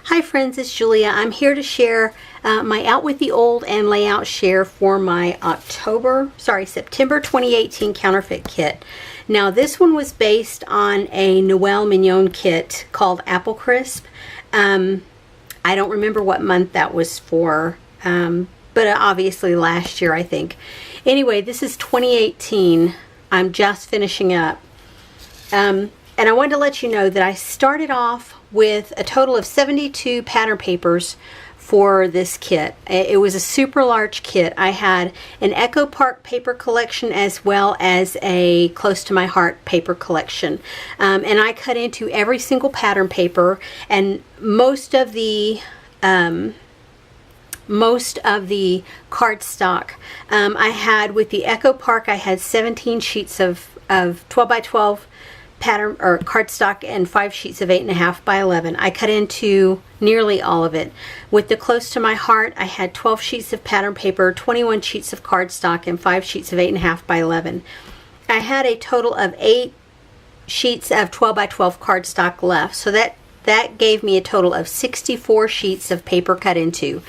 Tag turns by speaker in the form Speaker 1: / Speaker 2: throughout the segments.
Speaker 1: Hi friends, it's Julia. I'm here to share my Out with the Old and layout share for my September 2018 counterfeit kit. Now this one was based on a Noel Mignon kit called Apple Crisp. I don't remember what month that was for, but obviously last year I think. Anyway, this is 2018. I'm just finishing up. And I wanted to let you know that I started off with a total of 72 pattern papers for this kit. It was a super large kit. I had an Echo Park paper collection as well as a Close to My Heart paper collection. And I cut into every single pattern paper, and most of the cardstock I had with the Echo Park. I had 17 sheets of 12 by 12 pattern or cardstock and 5 sheets of 8.5 by 11. I cut into nearly all of it. With the Close to My Heart, I had 12 sheets of pattern paper, 21 sheets of cardstock, and 5 sheets of 8.5 by 11. I had a total of 8 sheets of 12 by 12 cardstock left, so that gave me a total of 64 sheets of paper cut into.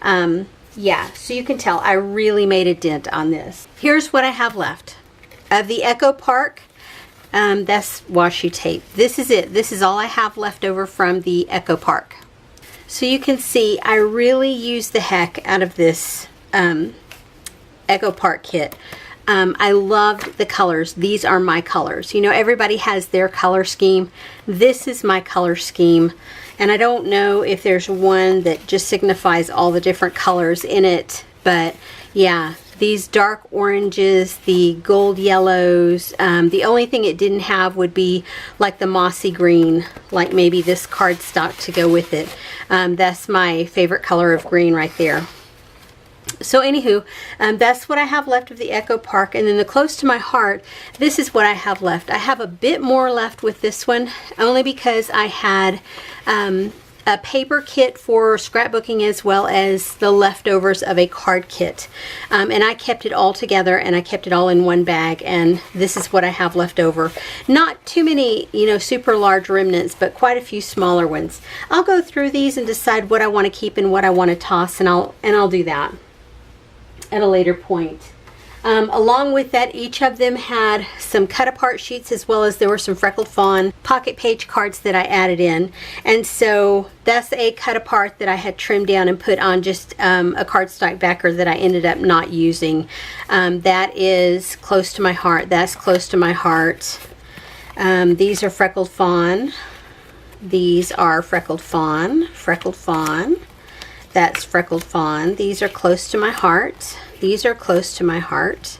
Speaker 1: Yeah, so you can tell I really made a dent on this. Here's what I have left of the Echo Park. That's washi tape. This is it. This is all I have left over from the Echo Park. So you can see I really used the heck out of this Echo Park kit. I loved the colors. These are my colors. You know, everybody has their color scheme. This is my color scheme. And I don't know if there's one that just signifies all the different colors in it. But yeah, these dark oranges, the gold yellows. The only thing it didn't have would be like the mossy green, like maybe this cardstock to go with it. That's my favorite color of green right there. So anywho, that's what I have left of the Echo Park. And then the Close to My Heart, this is what I have left. I have a bit more left with this one, only because I had a paper kit for scrapbooking as well as the leftovers of a card kit. And I kept it all together, and I kept it all in one bag, and this is what I have left over. Not too many, you know, super large remnants, but quite a few smaller ones. I'll go through these and decide what I want to keep and what I want to toss, and I'll do that at a later point. Along with that, each of them had some cut apart sheets, as well as there were some Freckled Fawn pocket page cards that I added in. And so that's a cut apart that I had trimmed down and put on just a cardstock backer that I ended up not using. That is Close to My Heart. That's Close to My Heart. These are Freckled Fawn. These are Freckled Fawn. Freckled Fawn. That's Freckled Fawn. These are Close to My Heart. These are Close to My Heart.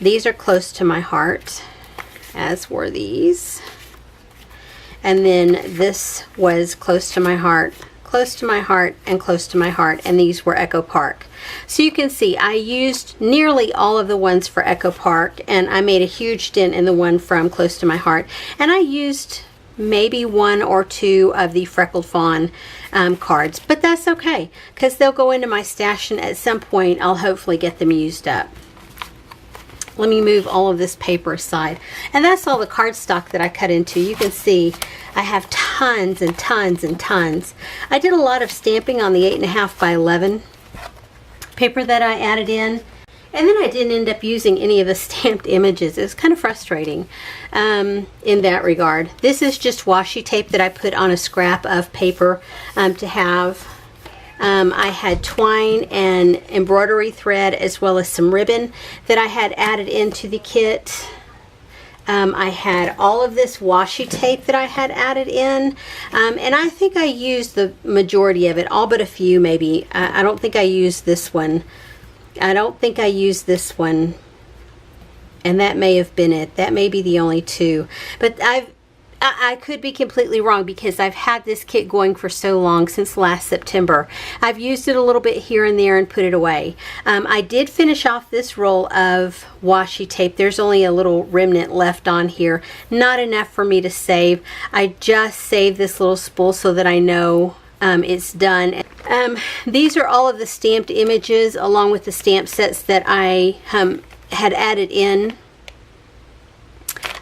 Speaker 1: These are Close to My Heart, as were these. And then this was Close to My Heart, Close to My Heart, and Close to My Heart, and these were Echo Park. So you can see I used nearly all of the ones for Echo Park, and I made a huge dent in the one from Close to My Heart. And I used maybe 1 or 2 of the Freckled Fawn cards, but that's okay, because they'll go into my stash, and at some point I'll hopefully get them used up. Let me move all of this paper aside, and that's all the cardstock that I cut into. You can see I have tons and tons and tons. I did a lot of stamping on the 8.5 by 11 paper that I added in. And then I didn't end up using any of the stamped images. It was kind of frustrating in that regard. This is just washi tape that I put on a scrap of paper to have. I had twine and embroidery thread, as well as some ribbon that I had added into the kit. I had all of this washi tape that I had added in, and I think I used the majority of it, all but a few maybe. I don't think I used this one. I don't think I used this one, and that may have been it. That may be the only 2, but I could be completely wrong, because I've had this kit going for so long, since last September. I've used it a little bit here and there and put it away. I did finish off this roll of washi tape. There's only a little remnant left on here, not enough for me to save. I just saved this little spool so that I know it's done. These are all of the stamped images, along with the stamp sets that I had added in.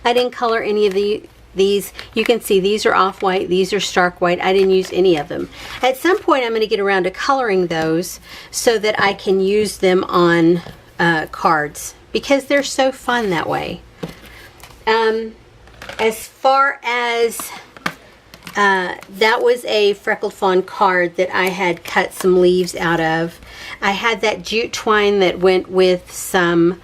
Speaker 1: I didn't color any of These, you can see these are off-white, these are stark white. I didn't use any of them. At some point I'm going to get around to coloring those so that I can use them on cards, because they're so fun that way. As far as that was a Freckled Fawn card that I had cut some leaves out of. I had that jute twine that went with some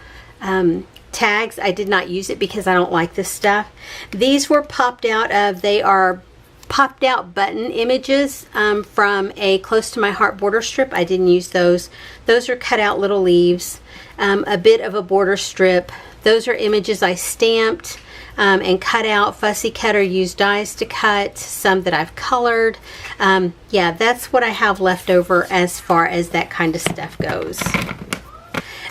Speaker 1: tags. I did not use it because I don't like this stuff. These were popped out of, they are popped out button images from a Close to My Heart border strip. I didn't use those. Those are cut out little leaves, a bit of a border strip. Those are images I stamped and cut out. Fussy Cutter used dies to cut, some that I've colored. Yeah, that's what I have left over as far as that kind of stuff goes.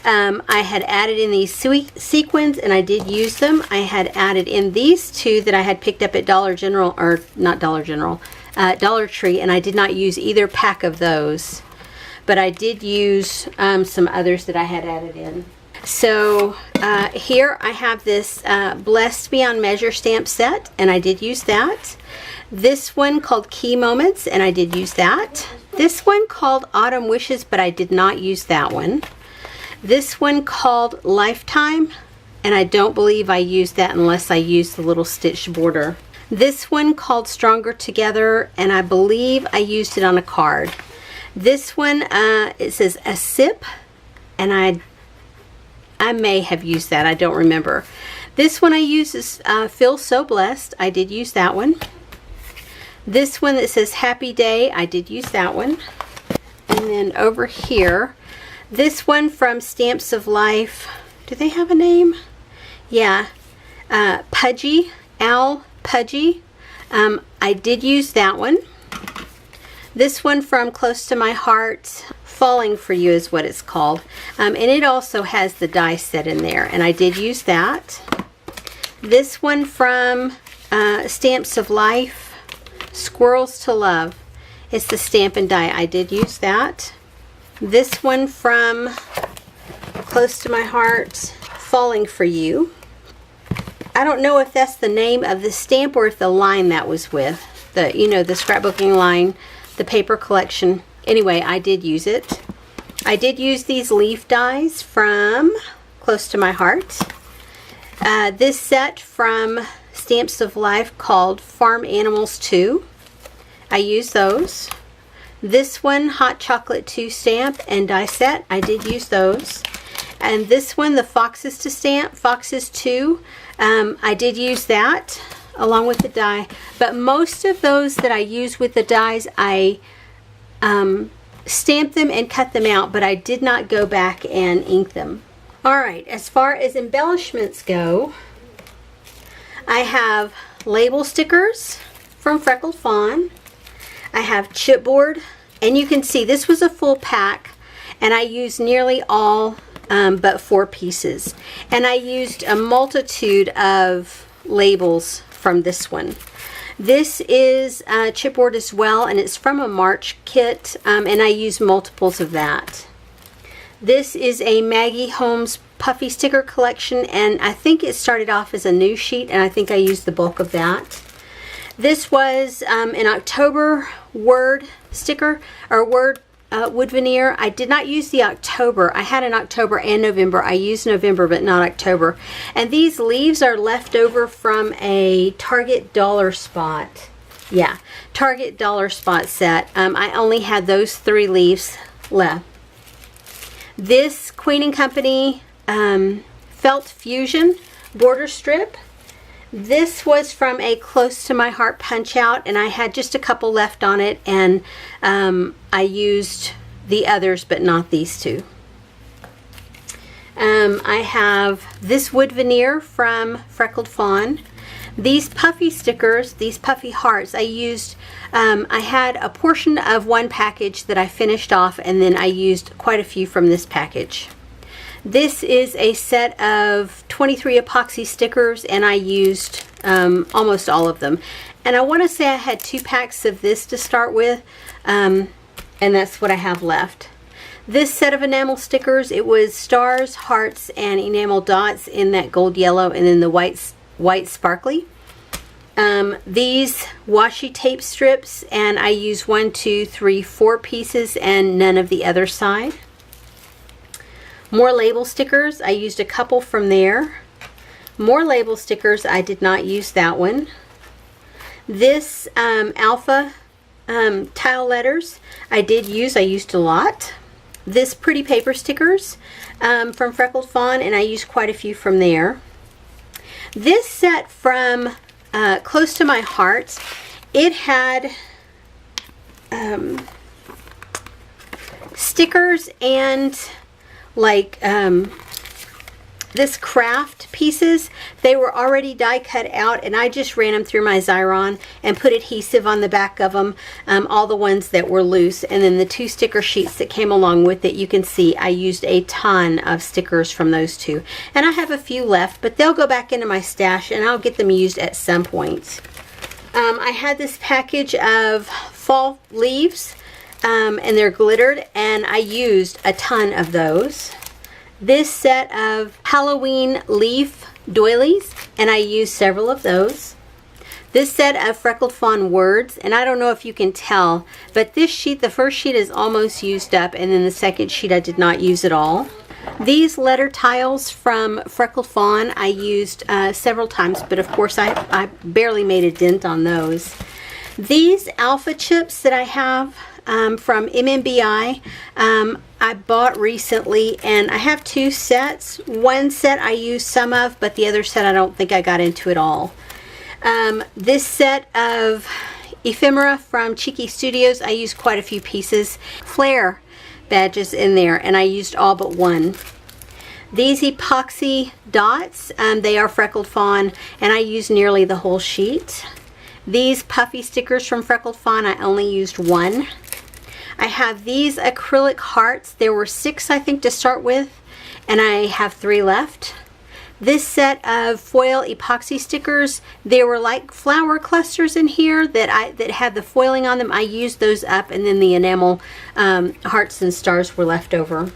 Speaker 1: I had added in these sequins, and I did use them. I had added in these two that I had picked up at Dollar General, or not Dollar General, Dollar Tree, and I did not use either pack of those. But I did use some others that I had added in. So here I have this Blessed Beyond Measure stamp set, and I did use that. This one called Key Moments, and I did use that. This one called Autumn Wishes, but I did not use that one. This one called Lifetime, and I don't believe I used that unless I used the little stitched border. This one called Stronger Together, and I believe I used it on a card. This one, it says A Sip, and I may have used that. I don't remember. This one I use is Feel So Blessed. I did use that one. This one that says Happy Day, I did use that one. And then over here, this one from Stamps of Life. Do they have a name? Yeah. Pudgy, Al Pudgy. I did use that one. This one from Close to My Heart, Falling for You is what it's called. And it also has the die set in there, and I did use that. This one from Stamps of Life, Squirrels to Love. It's the stamp and die. I did use that. This one from Close to My Heart, Falling for You. I don't know if that's the name of the stamp or if the line that was with. The, you know, the scrapbooking line, the paper collection. Anyway, I did use it. I did use these leaf dies from Close to My Heart. This set from Stamps of Life called Farm Animals 2. I used those. This one, Hot Chocolate 2 stamp and die set. I did use those. And this one, the Foxes to stamp, Foxes 2. I did use that along with the die. But most of those that I use with the dies, I stamped them and cut them out, but I did not go back and ink them. Alright, as far as embellishments go, I have label stickers from Freckled Fawn. I have chipboard, and you can see this was a full pack, and I used nearly all but 4 pieces. And I used a multitude of labels from this one. This is chipboard as well, and it's from a March kit, and I used multiples of that. This is a Maggie Holmes puffy sticker collection, and I think it started off as a new sheet, and I think I used the bulk of that. This was an October word sticker, or word wood veneer. I did not use the October. I had an October and November. I used November but not October. And these leaves are left over from a Target Dollar Spot. Yeah, Target Dollar Spot set. I only had those 3 leaves left. This Queen & Company Felt Fusion border strip. This was from a Close to My Heart punch out, and I had just a couple left on it, and I used the others but not these 2. I have this wood veneer from Freckled Fawn. These puffy stickers, these puffy hearts, I used, I had a portion of one package that I finished off, and then I used quite a few from this package. This is a set of 23 epoxy stickers, and I used almost all of them. And I want to say I had 2 packs of this to start with, and that's what I have left. This set of enamel stickers, it was stars, hearts, and enamel dots in that gold yellow, and then the white sparkly. These washi tape strips, and I use 1, 2, 3, 4 pieces and none of the other side. More label stickers. I used a couple from there. More label stickers. I did not use that one. This alpha tile letters I used a lot. This pretty paper stickers from Freckled Fawn, and I used quite a few from there. This set from Close to My Heart, it had stickers and like this craft pieces. They were already die cut out, and I just ran them through my Xyron and put adhesive on the back of them, all the ones that were loose, and then the 2 sticker sheets that came along with it. You can see I used a ton of stickers from those 2, and I have a few left, but they'll go back into my stash and I'll get them used at some point. I had this package of fall leaves, and they're glittered, and I used a ton of those. This set of Halloween leaf doilies, and I used several of those. This set of Freckled Fawn words, and I don't know if you can tell, but this sheet, the first sheet is almost used up, and then the second sheet I did not use at all. These letter tiles from Freckled Fawn I used several times, but of course I barely made a dent on those. These alpha chips that I have from MMBI, I bought recently, and I have 2 sets. One set I used some of, but the other set I don't think I got into at all. This set of ephemera from Cheeky Studios, I used quite a few pieces. Flare badges in there, and I used all but one. These epoxy dots, they are Freckled Fawn, and I used nearly the whole sheet. These puffy stickers from Freckled Fawn, I only used 1. I have these acrylic hearts. There were 6 I think to start with, and I have 3 left. This set of foil epoxy stickers, there were like flower clusters in here that had the foiling on them. I used those up, and then the enamel hearts and stars were left over.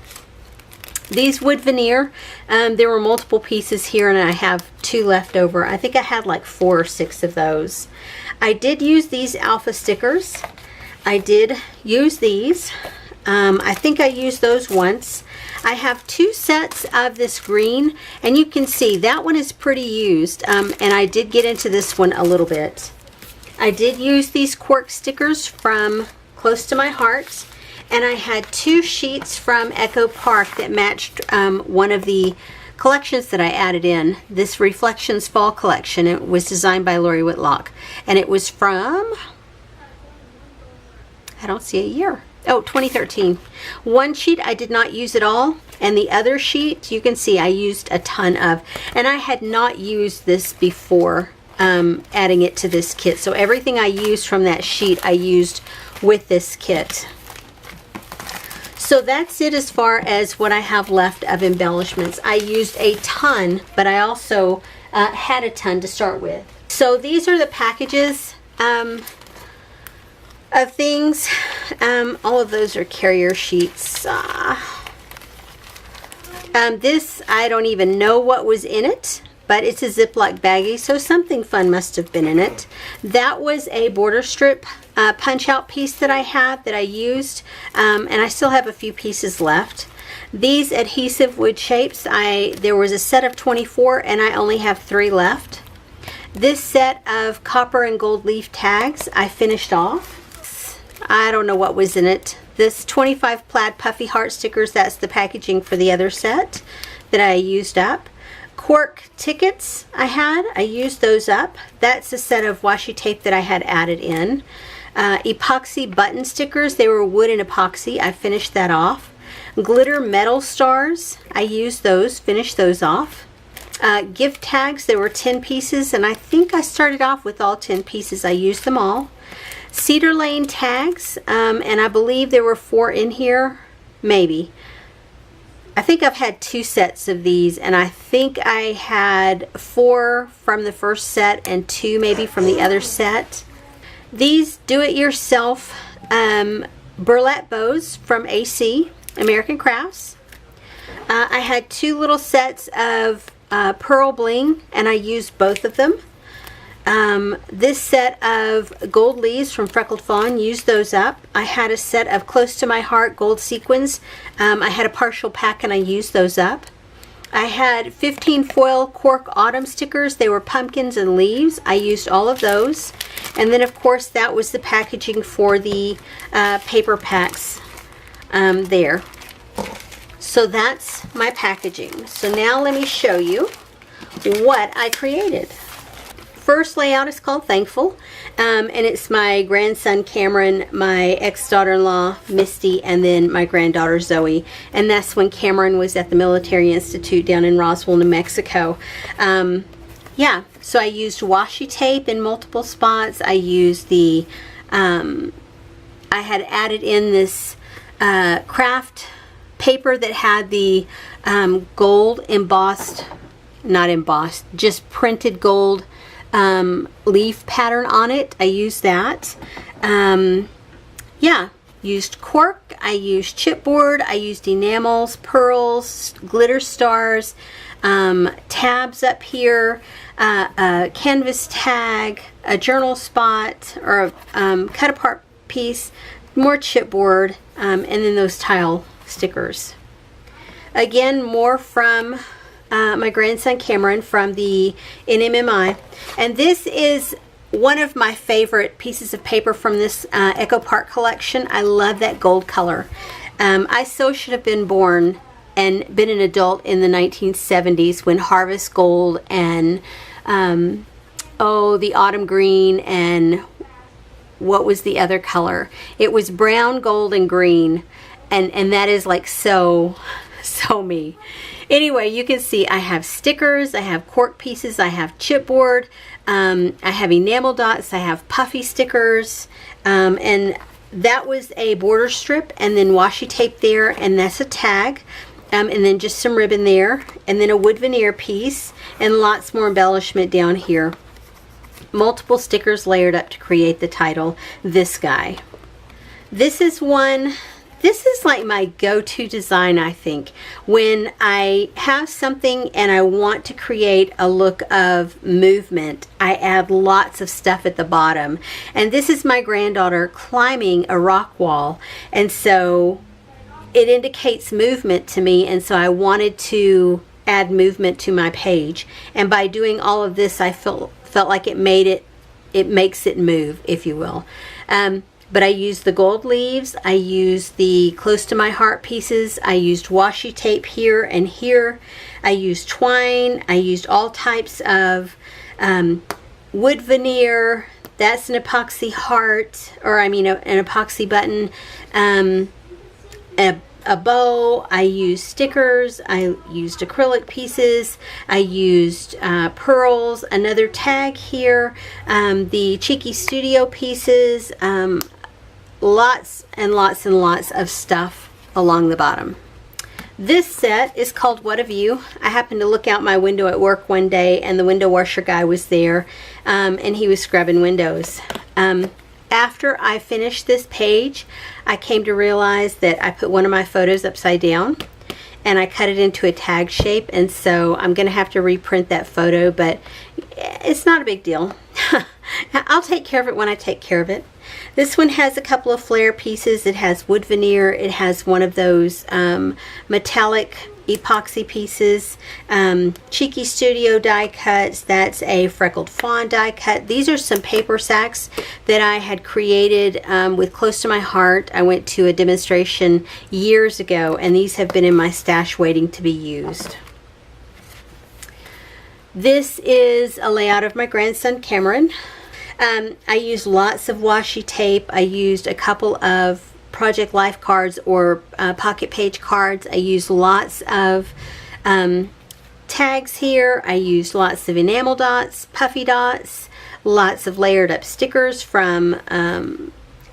Speaker 1: These wood veneer, there were multiple pieces here, and I have 2 left over. I think I had like 4 or 6 of those. I did use these alpha stickers. I did use these. I think I used those once. I have 2 sets of this green, and you can see that one is pretty used, and I did get into this one a little bit. I did use these cork stickers from Close to My Heart, and I had 2 sheets from Echo Park that matched one of the collections that I added in. This Reflections Fall collection. It was designed by Lori Whitlock, and it was from, I don't see a year. Oh, 2013. One sheet I did not use at all, and the other sheet you can see I used a ton of, and I had not used this before adding it to this kit. So everything I used from that sheet I used with this kit. So that's it as far as what I have left of embellishments. I used a ton, but I also had a ton to start with. So these are the packages of things. All of those are carrier sheets. This, I don't even know what was in it, but it's a Ziploc baggie, so something fun must have been in it. That was a border strip punch out piece that I had that I used, and I still have a few pieces left. These adhesive wood shapes, there was a set of 24, and I only have 3 left. This set of copper and gold leaf tags I finished off. I don't know what was in it. This 25 plaid puffy heart stickers, that's the packaging for the other set that I used up. Cork tickets I used those up. That's a set of washi tape that I had added in. Epoxy button stickers, they were wood and epoxy. I finished that off. Glitter metal stars, I used those, finished those off. Gift tags, there were 10 pieces, and I think I started off with all 10 pieces. I used them all. Cedar Lane tags, and I believe there were 4 in here, maybe. I think I've had 2 sets of these, and I think I had 4 from the first set and 2 maybe from the other set. These do-it-yourself burlap bows from AC, American Crafts. I had 2 little sets of pearl bling, and I used both of them. This set of gold leaves from Freckled Fawn, used those up. I had a set of Close to My Heart gold sequins. I had a partial pack and I used those up. I had 15 foil cork autumn stickers. They were pumpkins and leaves. I used all of those. And then of course that was the packaging for the paper packs there. So that's my packaging. So now let me show you what I created. First layout is called Thankful, and it's my grandson Cameron, my ex-daughter-in-law Misty, and then my granddaughter Zoe. And that's when Cameron was at the Military Institute down in Roswell, New Mexico. Yeah, so I used washi tape in multiple spots. I used the, I had added in this craft paper that had the gold embossed, not embossed, just printed gold leaf pattern on it. I used that. Yeah, used cork, I used chipboard, I used enamels, pearls, glitter stars, tabs up here, a canvas tag, a journal spot, or a cut apart piece, more chipboard, and then those tile stickers. Again, more from my grandson Cameron from the NMMI. And this is one of my favorite pieces of paper from this Echo Park collection. I love that gold color. I so should have been born and been an adult in the 1970s when Harvest Gold and the Autumn Green, and what was the other color? It was brown, gold, and green. And that is like so me. Anyway, you can see I have stickers, I have cork pieces, I have chipboard, I have enamel dots, I have puffy stickers, and that was a border strip, and then washi tape there, and that's a tag, and then just some ribbon there, and then a wood veneer piece, and lots more embellishment down here. Multiple stickers layered up to create the title, This Guy. This is one... This is like my go-to design, I think. When I have something and I want to create a look of movement, I add lots of stuff at the bottom. And this is my granddaughter climbing a rock wall. And so it indicates movement to me. And so I wanted to add movement to my page. And by doing all of this, I felt like it makes it move, if you will. But I used the gold leaves, I used the Close to My Heart pieces, I used washi tape here and here, I used twine, I used all types of wood veneer, that's an epoxy heart, or I mean an epoxy button, a bow, I used stickers, I used acrylic pieces, I used pearls, another tag here, the Cheeky Studio pieces, lots and lots and lots of stuff along the bottom. This set is called What a View. I happened to look out my window at work one day and the window washer guy was there, and he was scrubbing windows. After I finished this page, I came to realize that I put one of my photos upside down and I cut it into a tag shape, and so I'm going to have to reprint that photo, but it's not a big deal. I'll take care of it when I take care of it. This one has a couple of flare pieces. It has wood veneer. It has one of those metallic epoxy pieces. Cheeky Studio die cuts. That's a Freckled Fawn die cut. These are some paper sacks that I had created with Close to My Heart. I went to a demonstration years ago, and these have been in my stash waiting to be used. This is a layout of my grandson Cameron. I used lots of washi tape. I used a couple of Project Life cards or pocket page cards. I used lots of tags here. I used lots of enamel dots, puffy dots, lots of layered up stickers from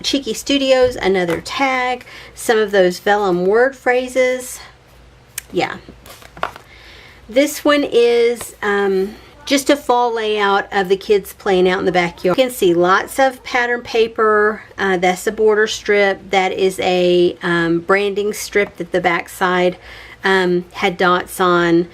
Speaker 1: Cheeky Studios, another tag, some of those vellum word phrases. Yeah. This one is just a fall layout of the kids playing out in the backyard. You can see lots of pattern paper. That's a border strip. That is a branding strip that the back side had dots on.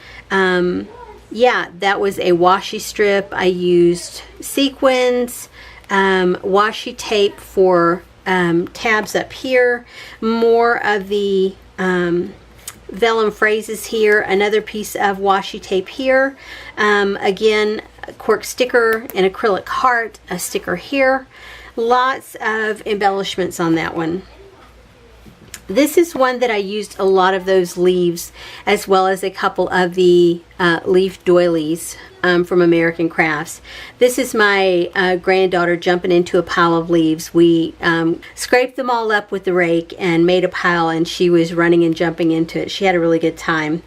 Speaker 1: yeah, that was a washi strip. I used sequins, washi tape for tabs up here, more of the vellum phrases here, another piece of washi tape here, again, a cork sticker, an acrylic heart, a sticker here, lots of embellishments on that one. This is one that I used a lot of those leaves, as well as a couple of the leaf doilies from American Crafts. This is my granddaughter jumping into a pile of leaves. We scraped them all up with the rake and made a pile, and she was running and jumping into it. She had a really good time.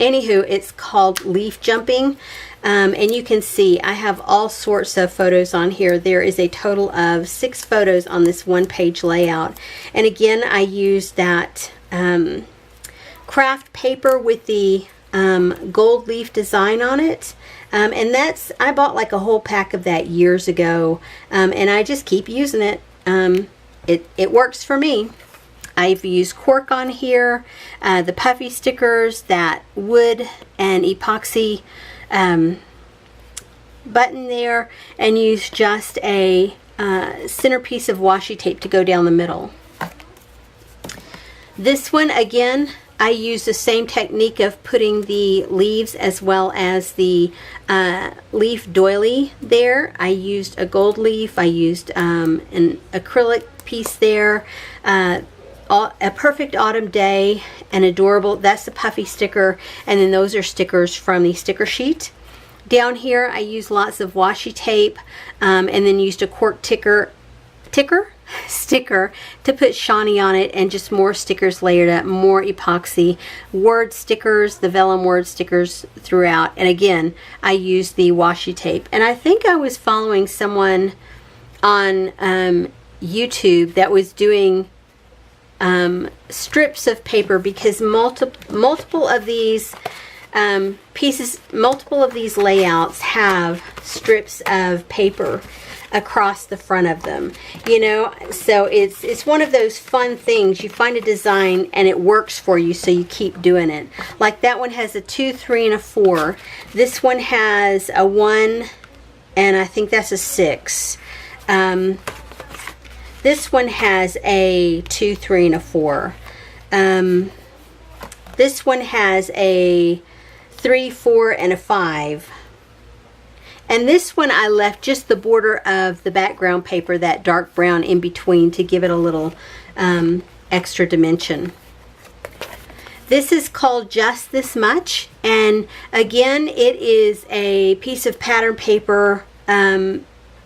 Speaker 1: Anywho, it's called leaf jumping. And you can see I have all sorts of photos on here. There is a total of 6 photos on this one-page layout. And again, I used that craft paper with the gold leaf design on it. And I bought like a whole pack of that years ago. And I just keep using it. It works for me. I've used cork on here, the puffy stickers, that wood and epoxy button there, and use just a centerpiece of washi tape to go down the middle. This one, again, I use the same technique of putting the leaves as well as the leaf doily there. I used a gold leaf, I used an acrylic piece there, a perfect autumn day, an adorable, that's the puffy sticker, and then those are stickers from the sticker sheet. Down here I used lots of washi tape, and then used a cork sticker to put shiny on it, and just more stickers layered up, more epoxy, word stickers, the vellum word stickers throughout. And again, I used the washi tape. And I think I was following someone on YouTube that was doing strips of paper, because multiple of these multiple of these layouts have strips of paper across the front of them, you know. So it's one of those fun things. You find a design and it works for you, so you keep doing it. Like that one has a 2, 3, and a 4. This one has a 1, and I think that's a 6. This one has a 2, 3, and a 4. This one has a 3, 4, and a 5. And this one I left just the border of the background paper, that dark brown in between, to give it a little extra dimension. This is called Just This Much, and again, it is a piece of pattern paper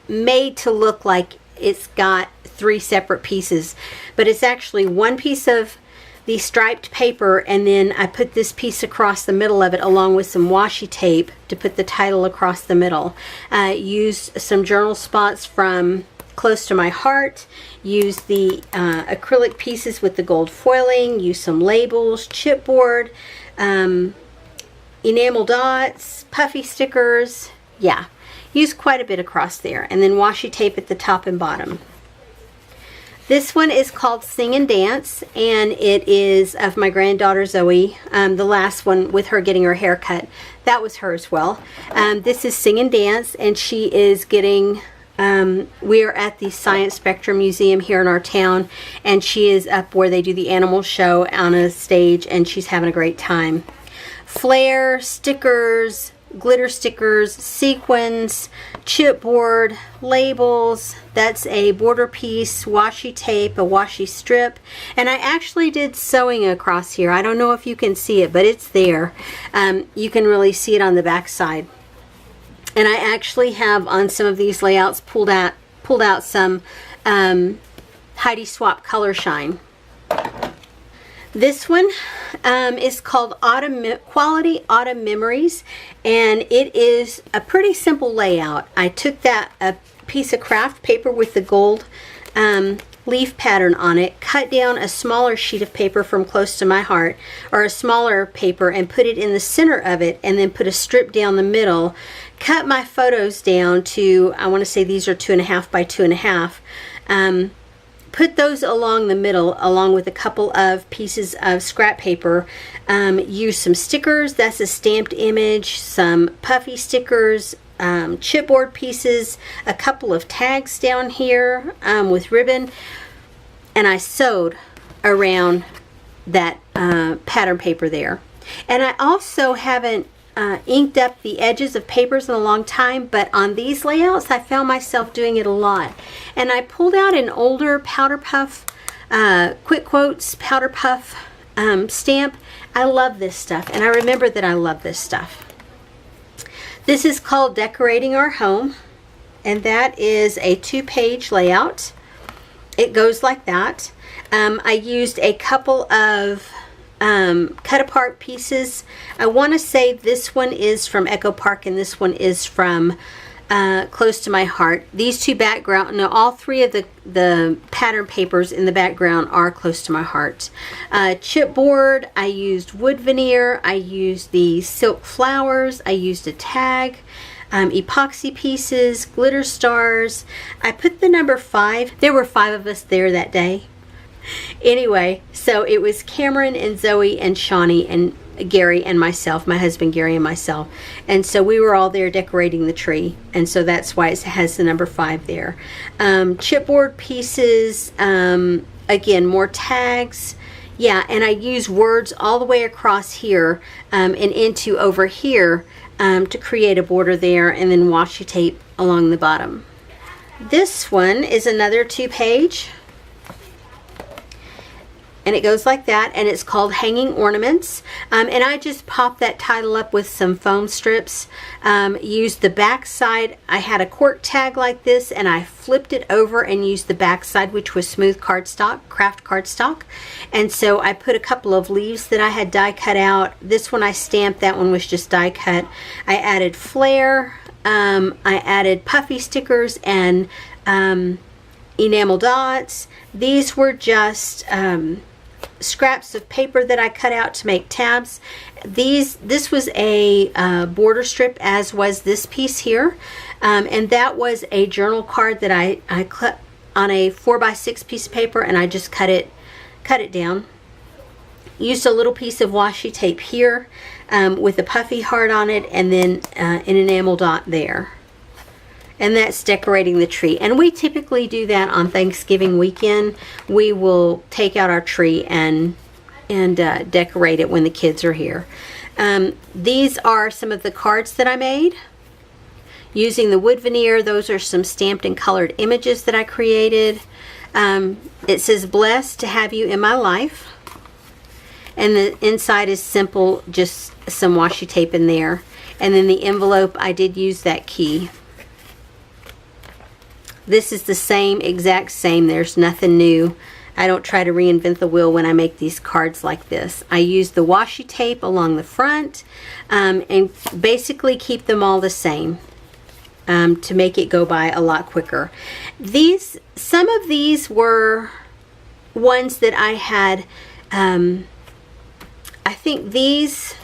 Speaker 1: made to look like it's got 3 separate pieces, but it's actually one piece of the striped paper, and then I put this piece across the middle of it along with some washi tape to put the title across the middle. Used some journal spots from Close to My Heart, used the acrylic pieces with the gold foiling, used some labels, chipboard, enamel dots, puffy stickers, yeah, used quite a bit across there, and then washi tape at the top and bottom. This one is called Sing and Dance, and it is of my granddaughter Zoe. The last one with her getting her hair cut, that was her as well. This is Sing and Dance, and she is getting, we are at the Science Spectrum Museum here in our town, and she is up where they do the animal show on a stage, and she's having a great time. Flare, stickers, glitter stickers, sequins, chipboard, labels, that's a border piece, washi tape, a washi strip, and I actually did sewing across here. I don't know if you can see it, but it's there. You can really see it on the back side. And I actually have on some of these layouts pulled out some Heidi Swapp Color Shine. This one is called Quality Autumn Memories, and it is a pretty simple layout. I took a piece of craft paper with the gold leaf pattern on it, cut down a smaller sheet of paper from Close to My Heart, or a smaller paper, and put it in the center of it, and then put a strip down the middle. Cut my photos down to, I want to say these are 2.5 by 2.5. put those along the middle along with a couple of pieces of scrap paper. Use some stickers, that's a stamped image, some puffy stickers, chipboard pieces, a couple of tags down here with ribbon, and I sewed around that pattern paper there. And I also haven't inked up the edges of papers in a long time, but on these layouts I found myself doing it a lot. And I pulled out an older powder puff, Quick Quotes powder puff stamp. I love this stuff, and I remember that I love this stuff. This is called Decorating Our Home, and that is a 2-page layout. It goes like that. I used a couple of cut apart pieces. I want to say this one is from Echo Park and this one is from Close to My Heart. These two background, no, all three of the pattern papers in the background are Close to My Heart. Chipboard, I used wood veneer, I used the silk flowers, I used a tag, epoxy pieces, glitter stars. I put the number 5. There were 5 of us there that day. Anyway, so it was Cameron and Zoe and Shawnee and Gary and myself, my husband Gary and myself, and so we were all there decorating the tree, and so that's why it has the number 5 there. Chipboard pieces, again, more tags, yeah, and I use words all the way across here and into over here to create a border there, and then washi tape along the bottom. This one is another 2-page. And it goes like that, and it's called Hanging Ornaments. And I just popped that title up with some foam strips. Used the back side. I had a cork tag like this, and I flipped it over and used the back side, which was smooth cardstock, craft cardstock. And so I put a couple of leaves that I had die cut out. This one I stamped, that one was just die cut. I added flare, I added puffy stickers and enamel dots. These were just scraps of paper that I cut out to make tabs. This was a border strip, as was this piece here, and that was a journal card that I cut on a 4x6 piece of paper, and I just cut it down. Used a little piece of washi tape here with a puffy heart on it, and then an enamel dot there. And that's decorating the tree. And we typically do that on Thanksgiving weekend. We will take out our tree and decorate it when the kids are here. These are some of the cards that I made using the wood veneer. Those are some stamped and colored images that I created. It says, "Blessed to have you in my life." And the inside is simple, just some washi tape in there. And then the envelope, I did use that key. This is the same, exact same. There's nothing new. I don't try to reinvent the wheel when I make these cards like this. I use the washi tape along the front and basically keep them all the same to make it go by a lot quicker. Some of these were ones that I had, I think these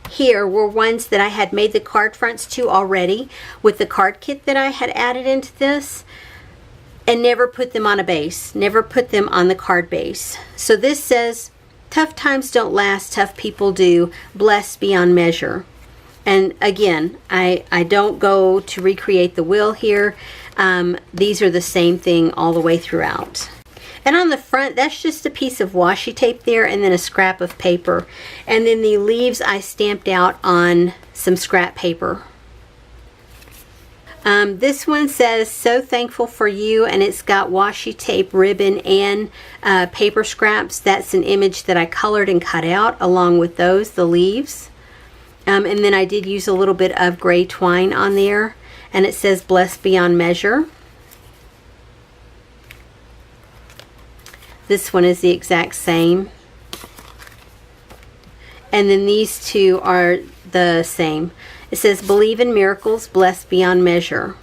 Speaker 1: here were ones that I had made the card fronts to already with the card kit that I had added into this, and never put them on a base, never put them on the card base. So this says, "Tough times don't last, tough people do, blessed beyond measure." And again, I don't go to recreate the wheel here. These are the same thing all the way throughout. And on the front, that's just a piece of washi tape there, and then a scrap of paper. And then the leaves I stamped out on some scrap paper. This one says, "So thankful for you," and it's got washi tape, ribbon, and paper scraps. That's an image that I colored and cut out along with those, the leaves. And then I did use a little bit of gray twine on there, and it says, "Blessed beyond measure." This one is the exact same. And then these two are the same. It says, "Believe in miracles, blessed beyond measure."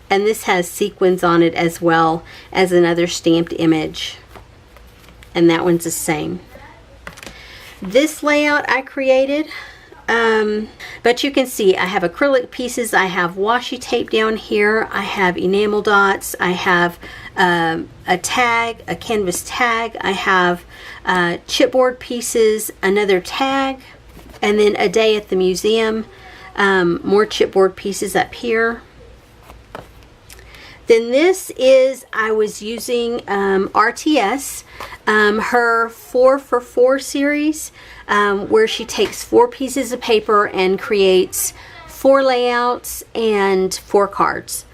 Speaker 1: And this has sequins on it as well as another stamped image. And that one's the same. This layout I created But you can see I have acrylic pieces, I have washi tape down here, I have enamel dots, I have a tag, a canvas tag, I have chipboard pieces, another tag, and then a day at the museum, more chipboard pieces up here. Then this is, I was using RTS, her 4 for 4 series, where she takes 4 pieces of paper and creates 4 layouts and 4 cards.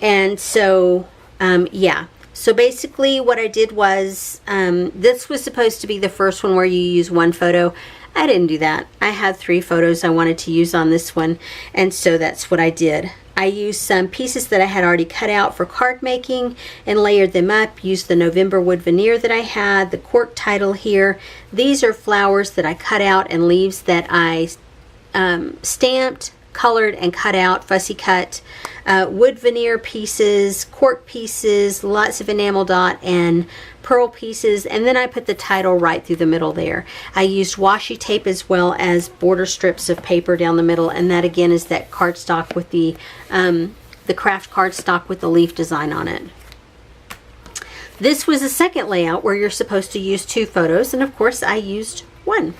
Speaker 1: And so, yeah. So basically what I did was, this was supposed to be the first one where you use 1 photo. I didn't do that. I had 3 photos I wanted to use on this one, and so that's what I did. I used some pieces that I had already cut out for card making and layered them up, used the November wood veneer that I had, the cork title here. These are flowers that I cut out and leaves that I stamped, colored, and cut out, fussy cut. Wood veneer pieces, cork pieces, lots of enamel dot and pearl pieces, and then I put the title right through the middle there. I used washi tape as well as border strips of paper down the middle, and that again is that cardstock with the craft cardstock with the leaf design on it. This was a second layout where you're supposed to use 2 photos, and of course I used 1.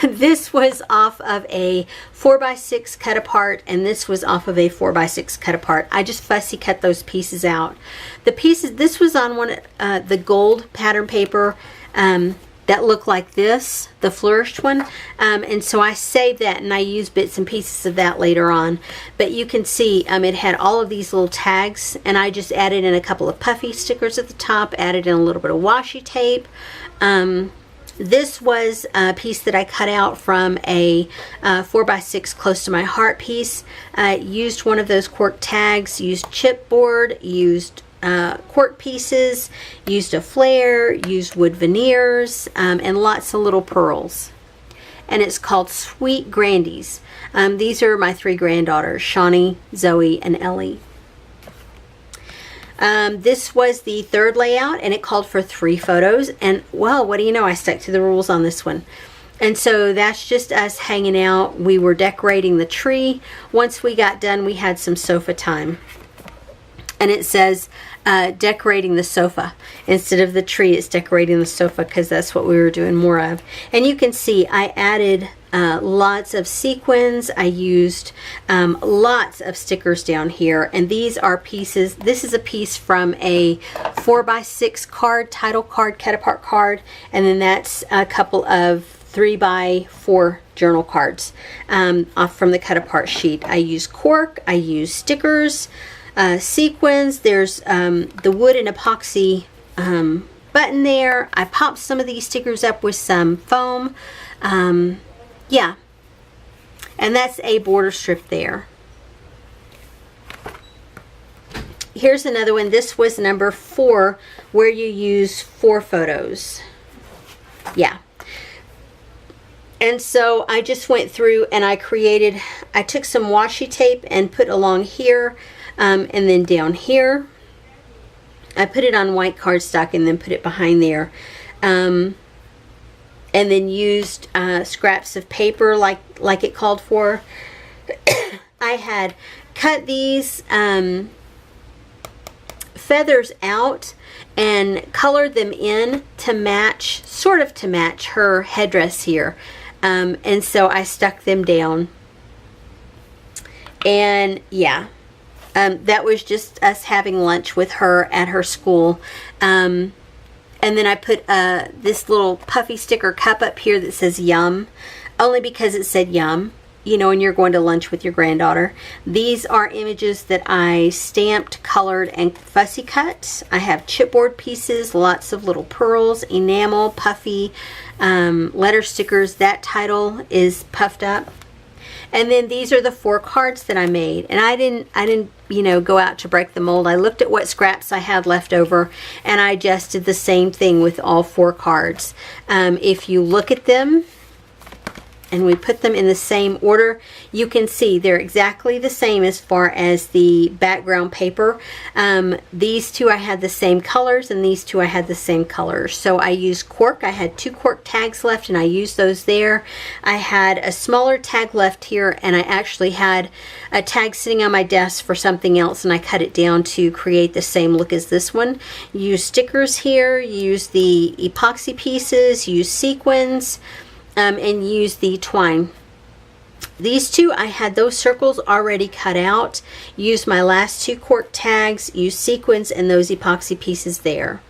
Speaker 1: This was off of a 4x6 cut apart, and this was off of a 4x6 cut apart. I just fussy cut those pieces out. The pieces, this was on one the gold pattern paper that looked like this, the flourished one, and so I saved that and I used bits and pieces of that later on. But you can see it had all of these little tags, and I just added in a couple of puffy stickers at the top, added in a little bit of washi tape. This was a piece that I cut out from a 4x6 close to my heart piece. Used one of those cork tags, used chipboard, used cork pieces, used a flare, used wood veneers, and lots of little pearls. And it's called Sweet Grandies. These are my 3 granddaughters, Shawnee, Zoe, and Ellie. This was the 3rd layout, and it called for 3 photos, and well, what do you know, I stuck to the rules on this one. And so that's just us hanging out. We were decorating the tree. Once we got done, we had some sofa time. And it says decorating the sofa. Instead of the tree, it's decorating the sofa, because that's what we were doing more of. And you can see I added lots of sequins. I used lots of stickers down here, and these are pieces. This is a piece from a 4x6 card, title card, cut apart card, and then that's a couple of 3x4 journal cards off from the cut apart sheet. I used cork, I used stickers, sequins. There's the wood and epoxy button there. I popped some of these stickers up with some foam. Yeah, and that's a border strip there. Here's another one. This was number 4, where you use 4 photos. Yeah. And so I just went through and I took some washi tape and put along here, and then down here. I put it on white cardstock and then put it behind there. And then used scraps of paper like it called for. I had cut these feathers out and colored them in to match, sort of to match her headdress here. And so I stuck them down. And yeah, that was just us having lunch with her at her school. And then I put this little puffy sticker cup up here that says yum, only because it said yum, you know, when you're going to lunch with your granddaughter. These are images that I stamped, colored, and fussy cut. I have chipboard pieces, lots of little pearls, enamel, puffy, letter stickers. That title is puffed up. And then these are the 4 cards that I made. And I didn't, you know, go out to break the mold. I looked at what scraps I had left over, and I just did the same thing with all 4 cards. If you look at them, and we put them in the same order. You can see they're exactly the same as far as the background paper. These two I had the same colors, and these two I had the same colors. So I used cork. I had 2 cork tags left, and I used those there. I had a smaller tag left here, and I actually had a tag sitting on my desk for something else, and I cut it down to create the same look as this one. Use stickers here, use the epoxy pieces, use sequins, and use the twine. These two, I had those circles already cut out. Used my last 2 cork tags, used sequins, and those epoxy pieces there.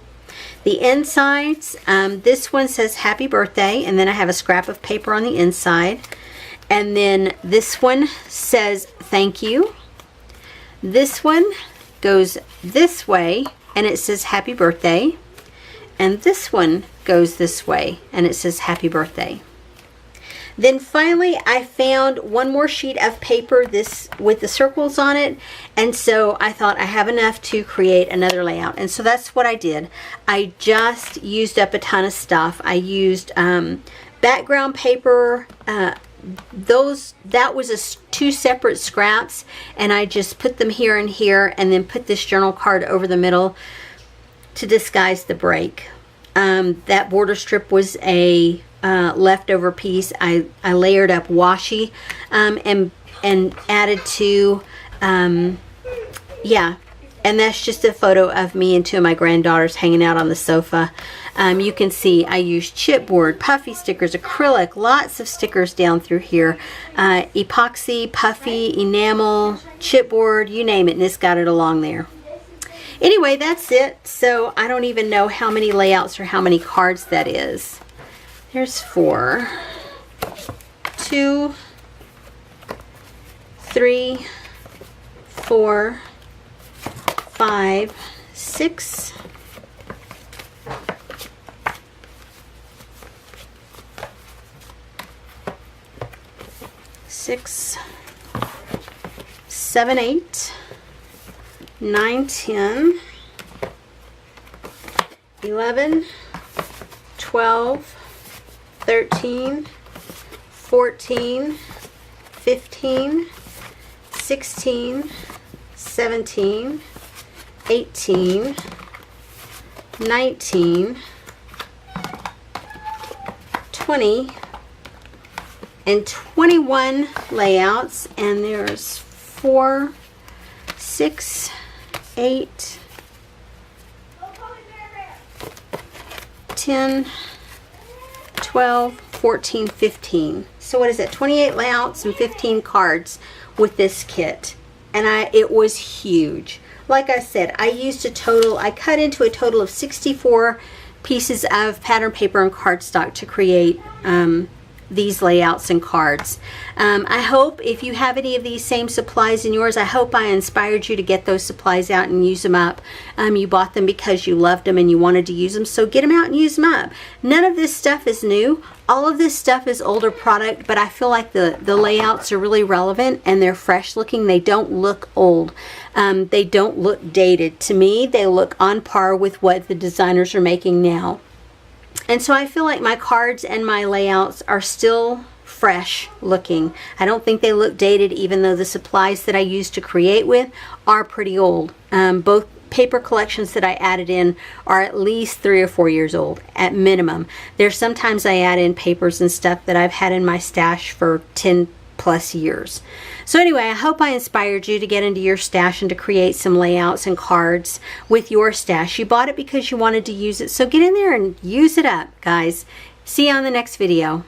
Speaker 1: The insides, this one says happy birthday, and then I have a scrap of paper on the inside. And then this one says thank you. This one goes this way, and it says happy birthday. And this one goes this way, and it says happy birthday. Then finally, I found one more sheet of paper, this with the circles on it, and so I thought I have enough to create another layout, and so that's what I did. I just used up a ton of stuff. I used background paper. That was 2 separate scraps, and I just put them here and here, and then put this journal card over the middle to disguise the break. That border strip was a leftover piece. I layered up washi and added to yeah, and that's just a photo of me and 2 of my granddaughters hanging out on the sofa. You can see I used chipboard, puffy stickers, acrylic, lots of stickers down through here, epoxy, puffy, enamel, chipboard, you name it, and it's got it along there. Anyway, that's it. So I don't even know how many layouts or how many cards that is. There's 4, 2, 3, 4, 5, 6, 7, 8, 9, 10, 11, 12, 13, 14, 15, 16, 17, 18, 19, 20, and 21 layouts, and there's 4, 6, 8, 10, 12, 14, 15. So what is it? 28 layouts and 15 cards with this kit. And it was huge. Like I said, I cut into a total of 64 pieces of pattern paper and cardstock to create these layouts and cards. I hope if you have any of these same supplies in yours, I hope I inspired you to get those supplies out and use them up. You bought them because you loved them and you wanted to use them, so get them out and use them up. None of this stuff is new. All of this stuff is older product, but I feel like the layouts are really relevant and they're fresh looking. They don't look old. They don't look dated. To me, they look on par with what the designers are making now. And so I feel like my cards and my layouts are still fresh looking. I don't think they look dated, even though the supplies that I used to create with are pretty old. Both paper collections that I added in are at least 3 or 4 years old at minimum. There's sometimes I add in papers and stuff that I've had in my stash for 10 plus years. So anyway, I hope I inspired you to get into your stash and to create some layouts and cards with your stash. You bought it because you wanted to use it, so get in there and use it up, guys. See you on the next video.